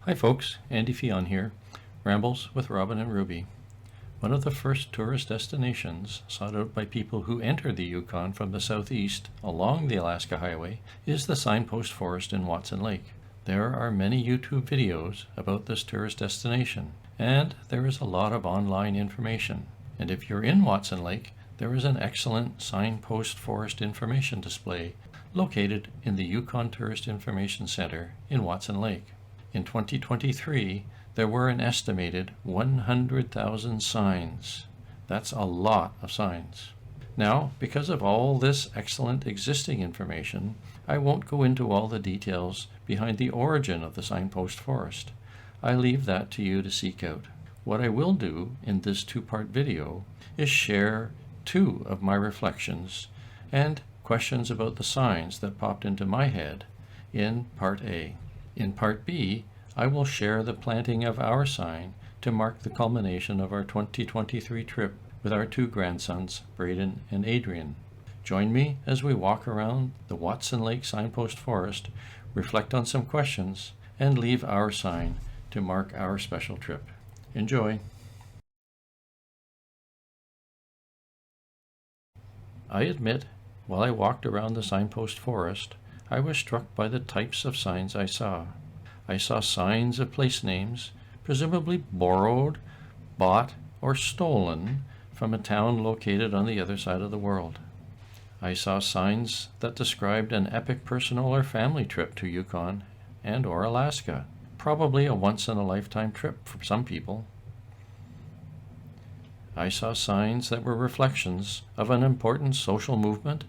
Hi folks, Andy Fionn here, Rambles with Robin and Ruby. One of the first tourist destinations sought out by people who enter the Yukon from the southeast along the Alaska Highway is the Signpost Forest in Watson Lake. There are many YouTube videos about this tourist destination, and there is a lot of online information. And if you're in Watson Lake, there is an excellent Signpost Forest information display located in the Yukon Tourist Information Center in Watson Lake. In 2023, there were an estimated 100,000 signs. That's a lot of signs. Now, because of all this excellent existing information, I won't go into all the details behind the origin of the Signpost Forest. I leave that to you to seek out. What I will do in this two-part video is share two of my reflections and questions about the signs that popped into my head in Part A. In Part B, I will share the planting of our sign to mark the culmination of our 2023 trip with our two grandsons, Braden and Adrian. Join me as we walk around the Watson Lake Signpost Forest, reflect on some questions, and leave our sign to mark our special trip. Enjoy! I admit, while I walked around the Signpost Forest, I was struck by the types of signs I saw. I saw signs of place names, presumably borrowed, bought, or stolen from a town located on the other side of the world. I saw signs that described an epic personal or family trip to Yukon and or Alaska, probably a once-in-a-lifetime trip for some people. I saw signs that were reflections of an important social movement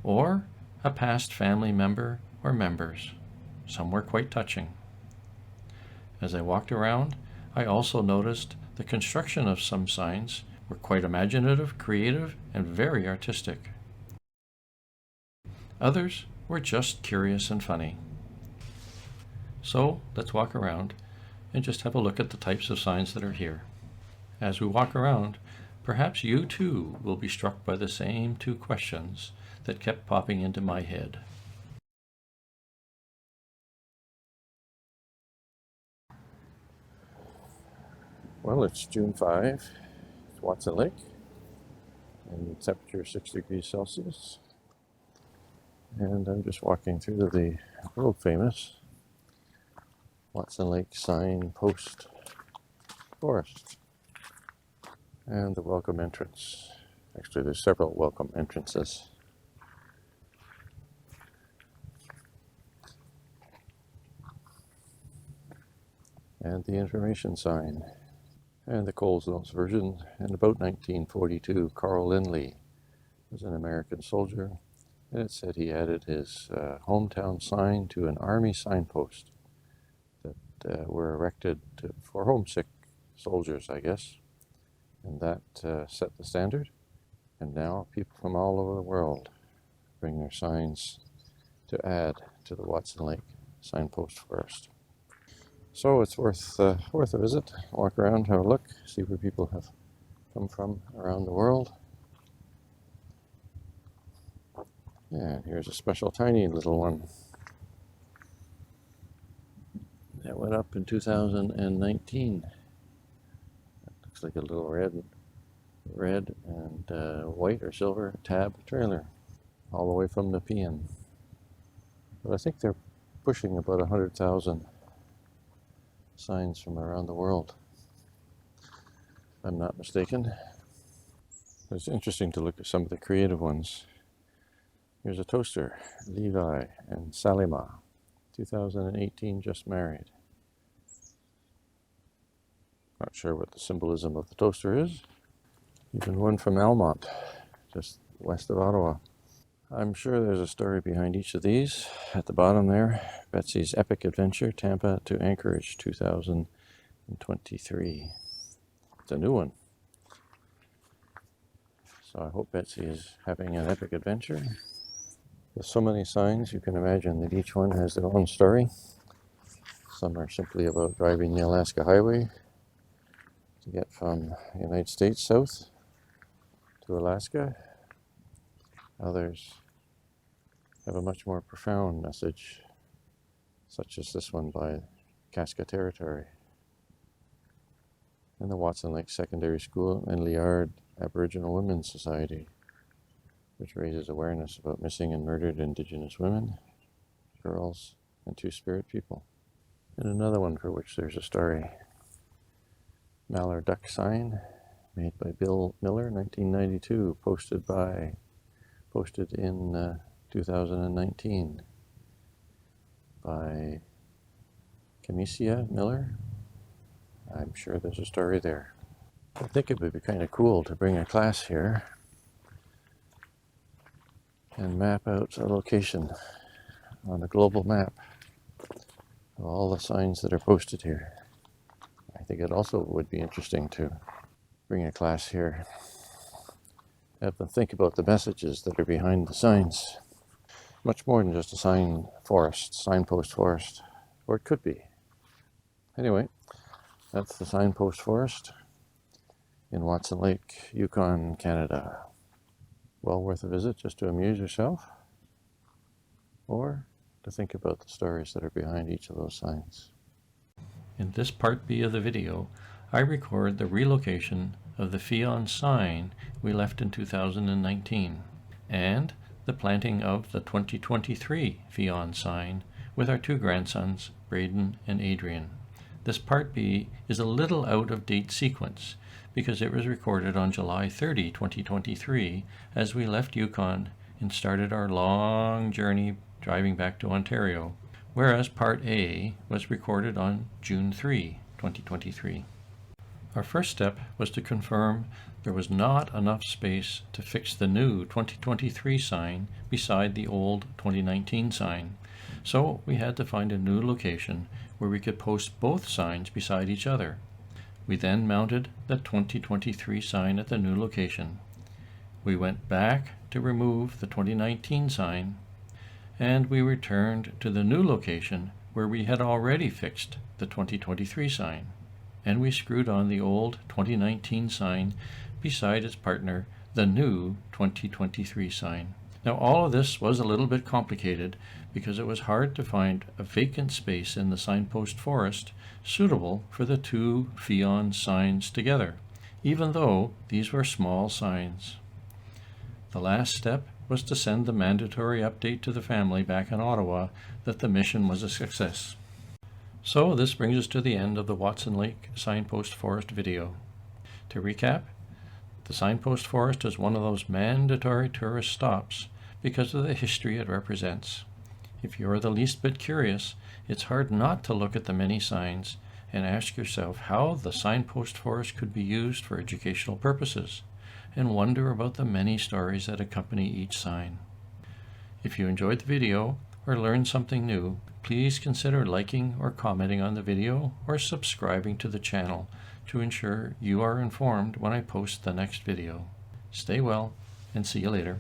or a past family member or members. Some were quite touching. As I walked around, I also noticed the construction of some signs were quite imaginative, creative, and very artistic. Others were just curious and funny. So let's walk around and just have a look at the types of signs that are here. As we walk around, perhaps you too will be struck by the same two questions that kept popping into my head. Well, it's June 5, it's Watson Lake, and the temperature is 6 degrees Celsius. And I'm just walking through the world famous Watson Lake Signpost Forest and the welcome entrance. Actually, there's several welcome entrances. And the information sign. And the Coles Notes version. In about 1942, Carl Lindley was an American soldier, and it said he added his hometown sign to an army signpost that were erected for homesick soldiers, I guess. And that set the standard. And now people from all over the world bring their signs to add to the Watson Lake Signpost Forest. So it's worth a visit. Walk around, have a look, see where people have come from around the world. And here's a special tiny little one that went up in 2019. It looks like a little red and white or silver tab trailer, all the way from Nepean. But I think they're pushing about 100,000 signs from around the world, if I'm not mistaken. It's interesting to look at some of the creative ones. Here's a toaster, Levi and Salima, 2018, just married. Not sure what the symbolism of the toaster is. Even one from Almont, just west of Ottawa. I'm sure there's a story behind each of these. At the bottom there, Betsy's Epic Adventure, Tampa to Anchorage, 2023. It's a new one. So I hope Betsy is having an epic adventure. With so many signs, you can imagine that each one has their own story. Some are simply about driving the Alaska Highway to get from the United States south to Alaska. Others have a much more profound message, such as this one by Kaska Territory. And the Watson Lake Secondary School and Liard Aboriginal Women's Society, which raises awareness about missing and murdered Indigenous women, girls, and Two-Spirit people. And another one for which there's a story. Mallard Duck sign, made by Bill Miller, 1992, posted in 2019 by Camicia Miller. I'm sure there's a story there. I think it would be kind of cool to bring a class here and map out a location on a global map of all the signs that are posted here. I think it also would be interesting to bring a class here, have them think about the messages that are behind the signs. Much more than just a signpost forest, or it could be. Anyway, that's the signpost forest in Watson Lake, Yukon, Canada. Well worth a visit just to amuse yourself, or to think about the stories that are behind each of those signs. In this part B of the video, I record the relocation of the Fion sign we left in 2019, and the planting of the 2023 Fion sign with our two grandsons, Braden and Adrian. This part B is a little out of date sequence because it was recorded on July 30, 2023, as we left Yukon and started our long journey driving back to Ontario, whereas part A was recorded on June 3, 2023. Our first step was to confirm there was not enough space to fix the new 2023 sign beside the old 2019 sign, so we had to find a new location where we could post both signs beside each other. We then mounted the 2023 sign at the new location. We went back to remove the 2019 sign, and we returned to the new location where we had already fixed the 2023 sign, and we screwed on the old 2019 sign beside its partner, the new 2023 sign. Now all of this was a little bit complicated because it was hard to find a vacant space in the signpost forest suitable for the two Fion signs together, even though these were small signs. The last step was to send the mandatory update to the family back in Ottawa that the mission was a success. So this brings us to the end of the Watson Lake Signpost Forest video. To recap, the Signpost Forest is one of those mandatory tourist stops because of the history it represents. If you're the least bit curious, it's hard not to look at the many signs and ask yourself how the Signpost Forest could be used for educational purposes, and wonder about the many stories that accompany each sign. If you enjoyed the video or learned something new, please consider liking or commenting on the video or subscribing to the channel to ensure you are informed when I post the next video. Stay well and see you later.